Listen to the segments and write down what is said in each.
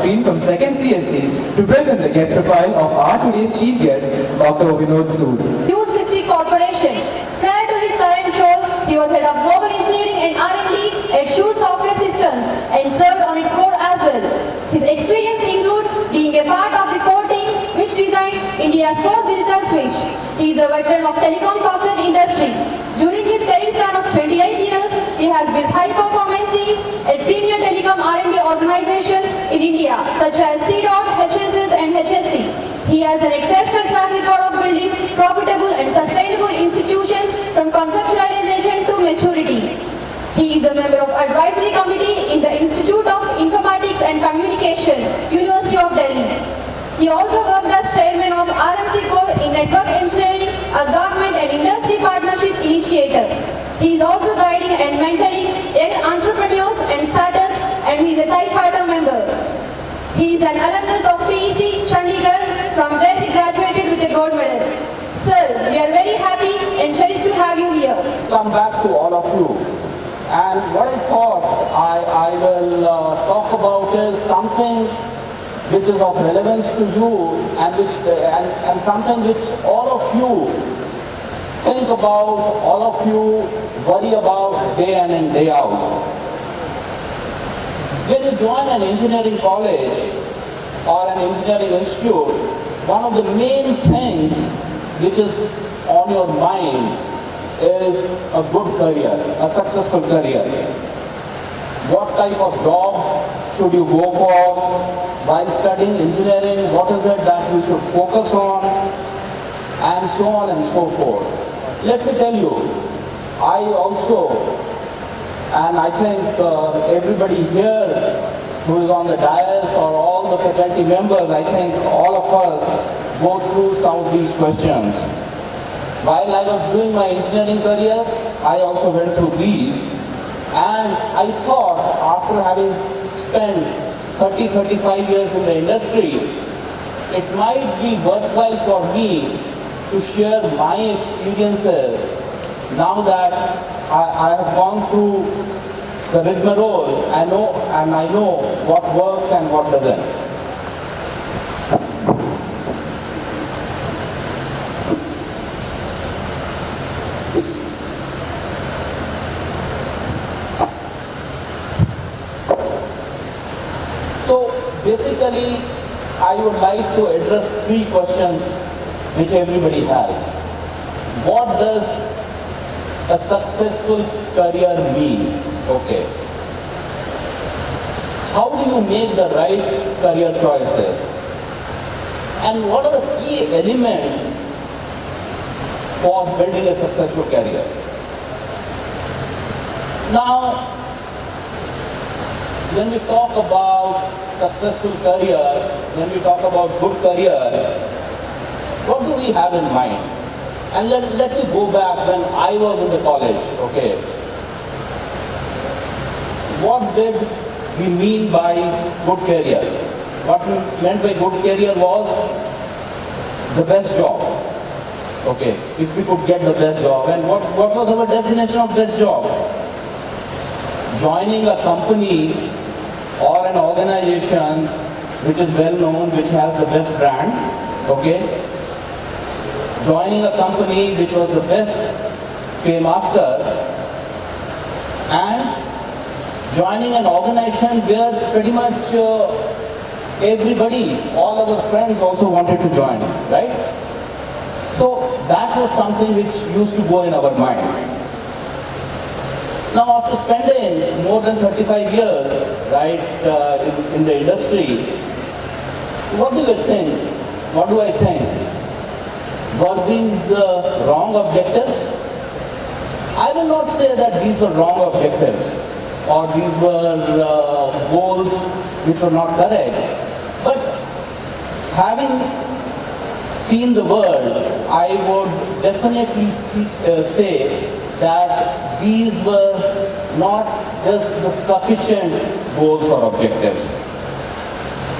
screen from 2nd CSC to present the guest profile of our today's chief guest, Dr. Vinod Sood. U60 Corporation. Prior to his current role, he was head of global engineering and R&D at Shure Software Systems and served on its board as well. His experience includes being a part of the core team which designed India's first digital switch. He is a veteran of telecom software industry. During his career span of 28 years, he has built high-performance teams at premier telecom R&D organizations in India, such as M.D.HSC and HSC. He has an exceptional track record of building profitable and sustainable institutions from conceptualization to maturity. He is a member of advisory committee in the Institute of Informatics and Communication, University of Delhi. He also worked as chairman of RMC Core in Network Engineering, a government and industry partnership initiative. He is also guiding and mentoring young entrepreneurs and startups, and he is a Thai Charter member. He is an alumnus of PEC Chandigarh, from where he graduated with a gold medal. Sir, we are very happy and cherished to have you here. Come back to all of you. And what I thought I will talk about is something which is of relevance to you and something which all of you think about, all of you worry about day in and day out. When you join an engineering college or an engineering institute, one of the main things which is on your mind is a good career, a successful career. What type of job should you go for while studying engineering? What is it that you should focus on? And so on and so forth. Let me tell you, I also, and I think everybody here who is on the dais or all the faculty members, I think all of us go through some of these questions. While I was doing my engineering career, I also went through these, and I thought after having spent 30-35 years in the industry, it might be worthwhile for me to share my experiences now that I have gone through the rigmarole. I know what works and what doesn't. So basically, I would like to address three questions which everybody has. What does a successful career mean? Okay. How do you make the right career choices? And what are the key elements for building a successful career? Now, when we talk about successful career, when we talk about good career, what do we have in mind? And let me go back when I was in the college, okay. What did we mean by good career? What we meant by good career was the best job, okay. If we could get the best job. And what was our definition of best job? Joining a company or an organization which is well known, which has the best brand, okay. Joining a company which was the best paymaster, and joining an organization where pretty much everybody, all our friends also wanted to join, right? So that was something which used to go in our mind. Now after spending more than 35 years, right, in the industry, what do you think? What do I think? Were these wrong objectives? I will not say that these were wrong objectives or these were goals which were not correct. But having seen the world, I would definitely say that these were not just the sufficient goals or objectives.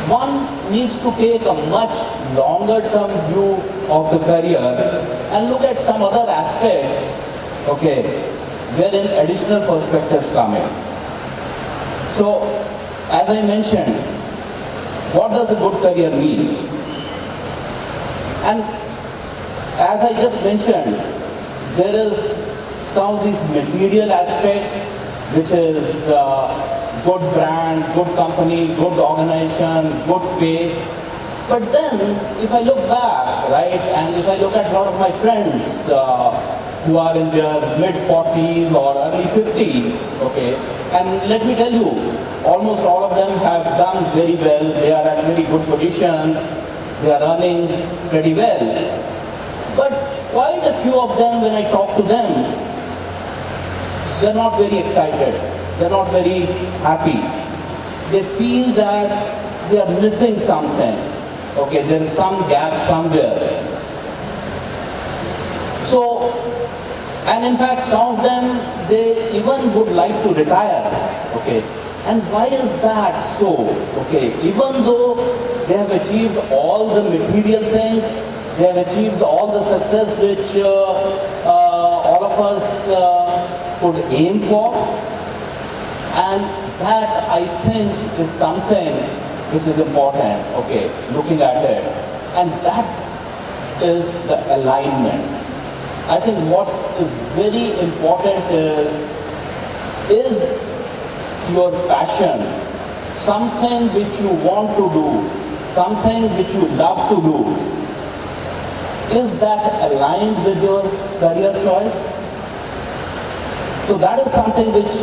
One needs to take a much longer term view of the career and look at some other aspects, okay, wherein additional perspectives come in. So, as I mentioned, what does a good career mean? And as I just mentioned, there is some of these material aspects, which is good brand, good company, good organization, good pay. But then, if I look back, right, and if I look at a lot of my friends who are in their mid-40s or early 50s, okay, and let me tell you, almost all of them have done very well. They are at very good positions. They are earning pretty well. But quite a few of them, when I talk to them, they're not very excited. They're not very happy. They feel that they are missing something. Okay, there is some gap somewhere. So, and in fact, some of them, they even would like to retire. Okay, and why is that so? Okay, even though they have achieved all the material things, they have achieved all the success which all of us could aim for, and that I think is something which is important, okay, looking at it. And that is the alignment. I think what is very important is your passion, something which you want to do, something which you love to do. Is that aligned with your career choice? So that is something which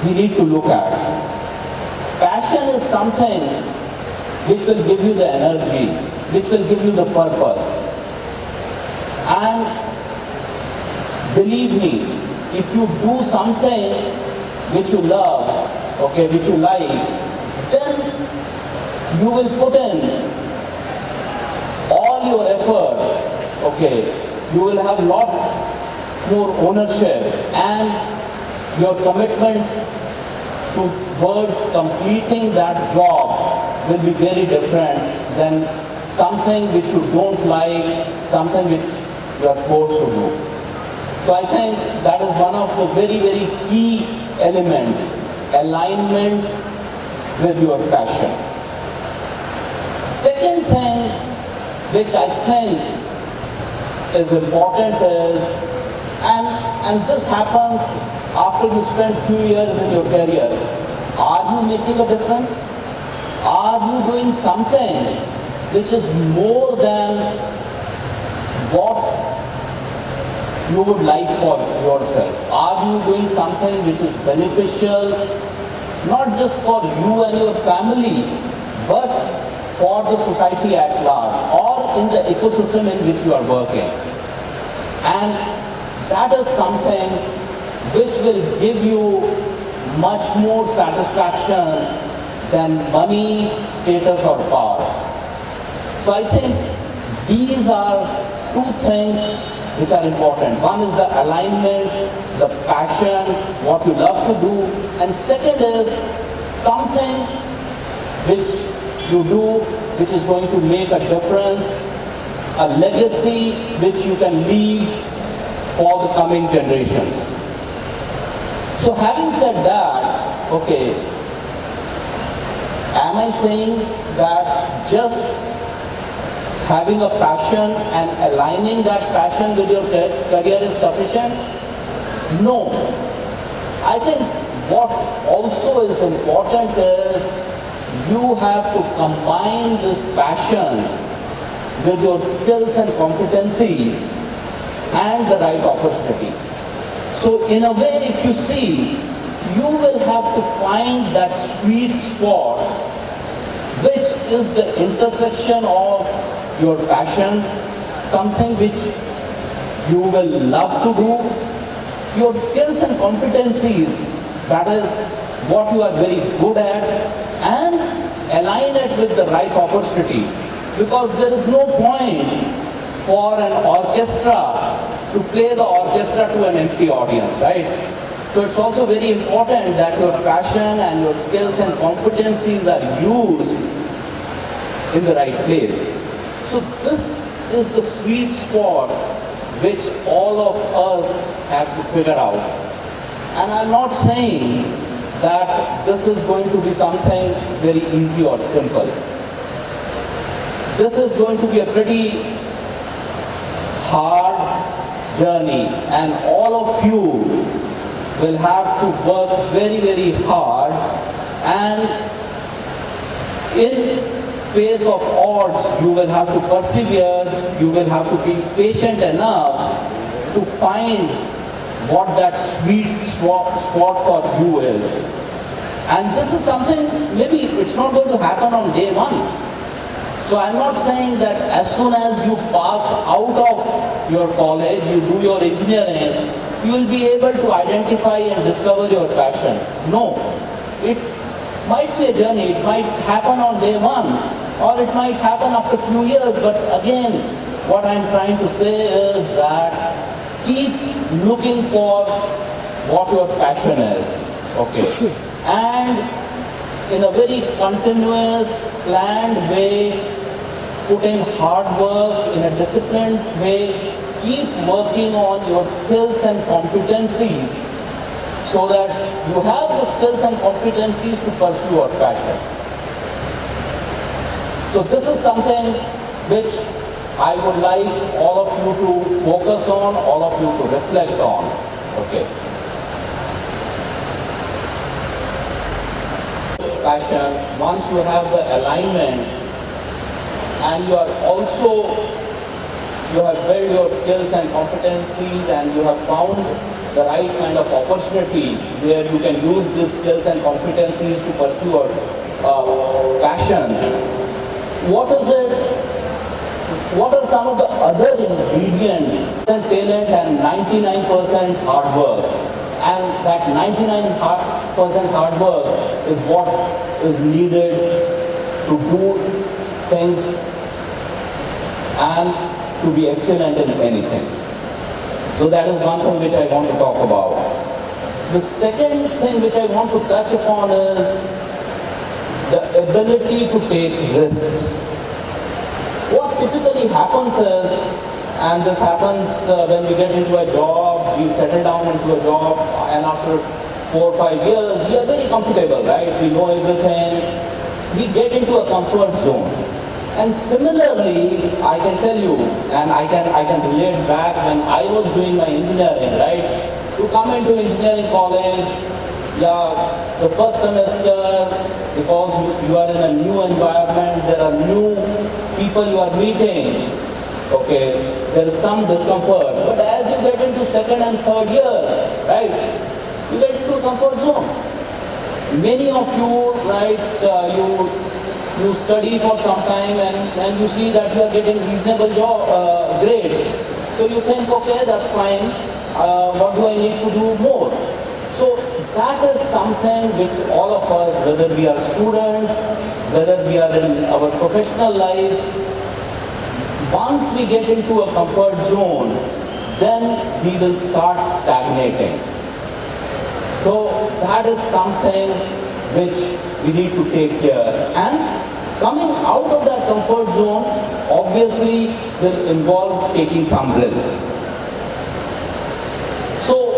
we need to look at. Passion is something which will give you the energy, which will give you the purpose. And believe me, if you do something which you love, okay, which you like, then you will put in all your effort, okay, you will have a lot more ownership, and your commitment towards completing that job will be very different than something which you don't like, something which you are forced to do. So I think that is one of the very, very key elements, alignment with your passion. Second thing which I think is important is, and this happens after you spend few years in your career, are you making a difference? Are you doing something which is more than what you would like for yourself? Are you doing something which is beneficial, not just for you and your family, but for the society at large, or in the ecosystem in which you are working? And that is something which will give you much more satisfaction than money, status or power. So I think these are two things which are important. One is the alignment, the passion, what you love to do, and second is something which you do which is going to make a difference, a legacy which you can leave for the coming generations. So having said that, okay, am I saying that just having a passion and aligning that passion with your career is sufficient? No. I think what also is important is you have to combine this passion with your skills and competencies and the right opportunity. So in a way, if you see, you will have to find that sweet spot, which is the intersection of your passion, something which you will love to do, your skills and competencies, that is what you are very good at, and align it with the right opportunity. Because there is no point for an orchestra to play the orchestra to an empty audience, right? So it's also very important that your passion and your skills and competencies are used in the right place. So this is the sweet spot which all of us have to figure out. And I'm not saying that this is going to be something very easy or simple. This is going to be a pretty hard journey, and all of you will have to work very, very hard, and in face of odds, you will have to persevere, you will have to be patient enough to find what that sweet spot for you is. And this is something, maybe it's not going to happen on day one. So I'm not saying that as soon as you pass out of your college, you do your engineering, you will be able to identify and discover your passion. No, it might be a journey, it might happen on day one, or it might happen after a few years, but again, what I'm trying to say is that keep looking for what your passion is, okay? And in a very continuous, planned way, put in hard work, in a disciplined way, keep working on your skills and competencies so that you have the skills and competencies to pursue your passion. So this is something which I would like all of you to focus on, all of you to reflect on, okay? Passion, once you have the alignment and you are also, you have built your skills and competencies and you have found the right kind of opportunity where you can use these skills and competencies to pursue your passion. What is it? What are some of the other ingredients? Talent and 99% hard work. And that 99% hard work is what is needed to do things and to be excellent in anything. So that is one thing which I want to talk about. The second thing which I want to touch upon is the ability to take risks. What typically happens is, and this happens when we get into a job, we settle down into a job, and after 4 or 5 years, we are very comfortable, right? We know everything. We get into a comfort zone. And similarly, I can tell you, and I can relate back when I was doing my engineering, right? To come into engineering college, yeah, the first semester, because you are in a new environment, there are new people you are meeting, okay, there is some discomfort. But as you get into second and third year, right, you get into a comfort zone. Many of you, right, you study for some time and you see that you are getting reasonable grades. So you think, okay, that's fine. What do I need to do more? So that is something which all of us, whether we are students, whether we are in our professional lives, once we get into a comfort zone, then we will start stagnating. So that is something which we need to take care. And coming out of that comfort zone obviously will involve taking some risk. So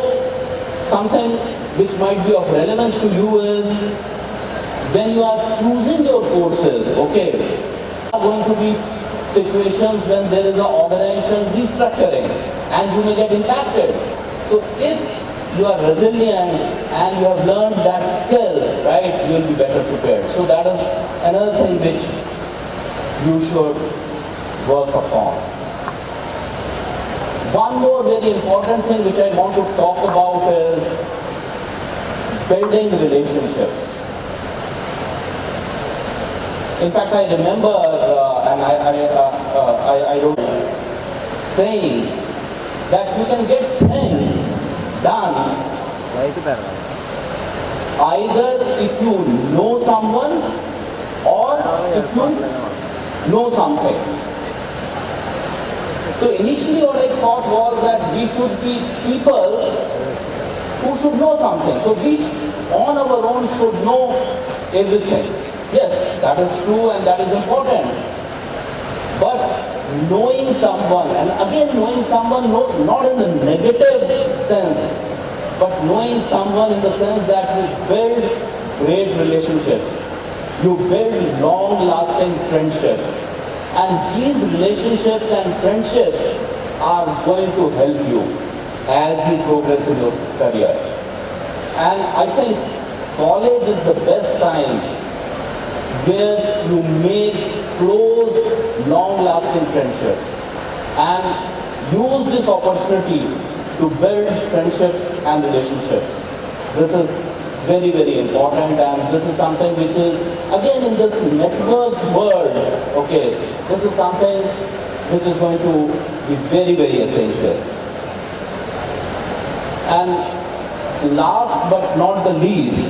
something which might be of relevance to you is when you are choosing your courses, okay, there are going to be situations when there is an organization restructuring and you may get impacted. So if you are resilient and you have learned that skill, right, you will be better prepared. So that is another thing which you should work upon. One more very important thing which I want to talk about is building relationships. In fact, I remember, and I don't saying that you can get things done either if you know someone or if you know something. So initially what I thought was that we should be people who should know something. So we on our own should know everything. Yes, that is true and that is important. But knowing someone, and again knowing someone not in the negative sense, but knowing someone in the sense that you build great relationships, you build long-lasting friendships, And these relationships and friendships are going to help you as you progress in your career. And I think college is the best time where you make close, long-lasting friendships and use this opportunity to build friendships and relationships. This is very, very important, and this is something which is, again, in this network world, okay, this is something which is going to be very, very essential. And last but not the least,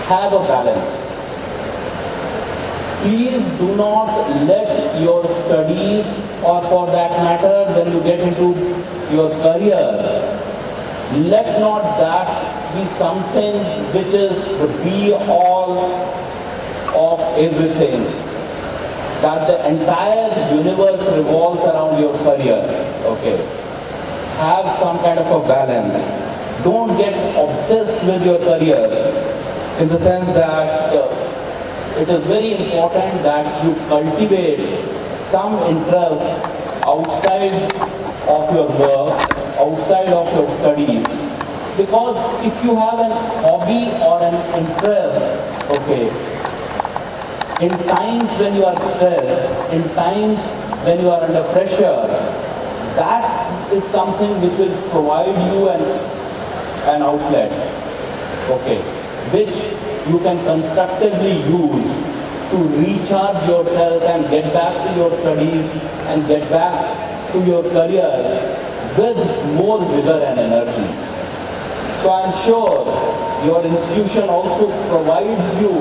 have a balance. Please do not let your studies, or for that matter, when you get into your career, let not that be something which is the be-all of everything. That the entire universe revolves around your career. Okay. Have some kind of a balance. Don't get obsessed with your career, in the sense that it is very important that you cultivate some interest outside of your work, outside of your studies. Because if you have an hobby or an interest, okay, in times when you are stressed, in times when you are under pressure, that is something which will provide you an outlet, okay, which you can constructively use to recharge yourself and get back to your studies and get back to your career with more vigor and energy. So I'm sure your institution also provides you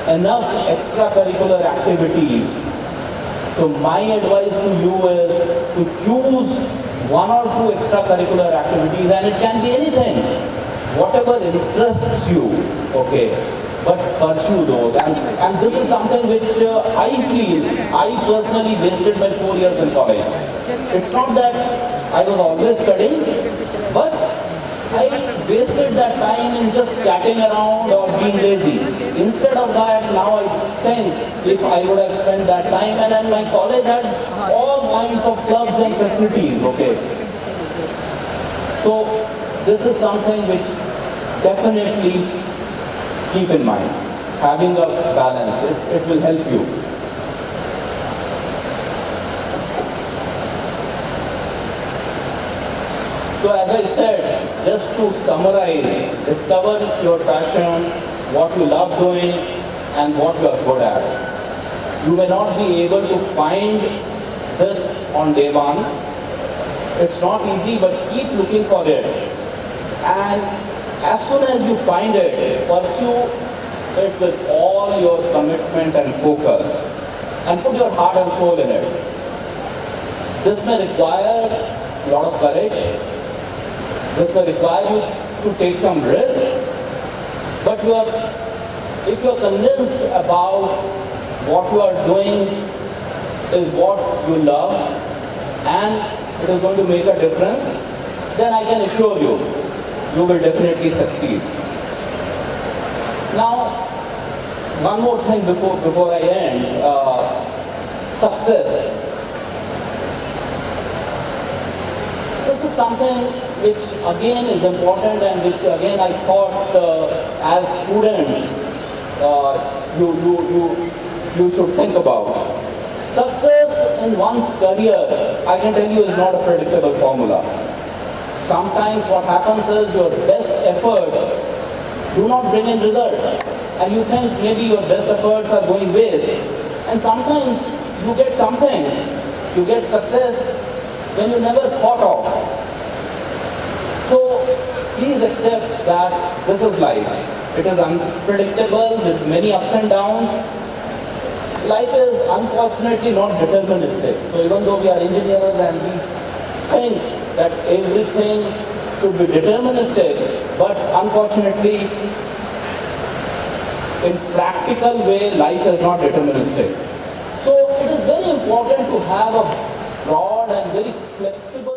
enough extracurricular activities. So my advice to you is to choose one or two extracurricular activities, and it can be anything, whatever interests you, okay, but pursue those. And this is something which I feel, I personally wasted my 4 years in college. It's not that I was always studying, but I wasted that time in just chatting around or being lazy. Instead of that, now I think if I would have spent that time, and then my college had all kinds of clubs and facilities, okay. So this is something which definitely keep in mind. Having a balance, it will help you. So as I said, just to summarize, discover your passion, what you love doing, and what you are good at. You may not be able to find this on day one. It's not easy, but keep looking for it. And as soon as you find it, pursue it with all your commitment and focus, and put your heart and soul in it. This may require a lot of courage. This may require you to take some risks, but if you are convinced about what you are doing is what you love and it is going to make a difference, then I can assure you, you will definitely succeed. Now, one more thing before I end, success. This is something which again is important, and which again I thought as students you should think about. Success in one's career, I can tell you, is not a predictable formula. Sometimes what happens is your best efforts do not bring in results, and you think maybe your best efforts are going waste. And sometimes you get something, you get success when you never thought of. So please accept that this is life. It is unpredictable with many ups and downs. Life is unfortunately not deterministic. So even though we are engineers and we think that everything should be deterministic, but unfortunately in practical way life is not deterministic. So it is very important to have a broad and very flexible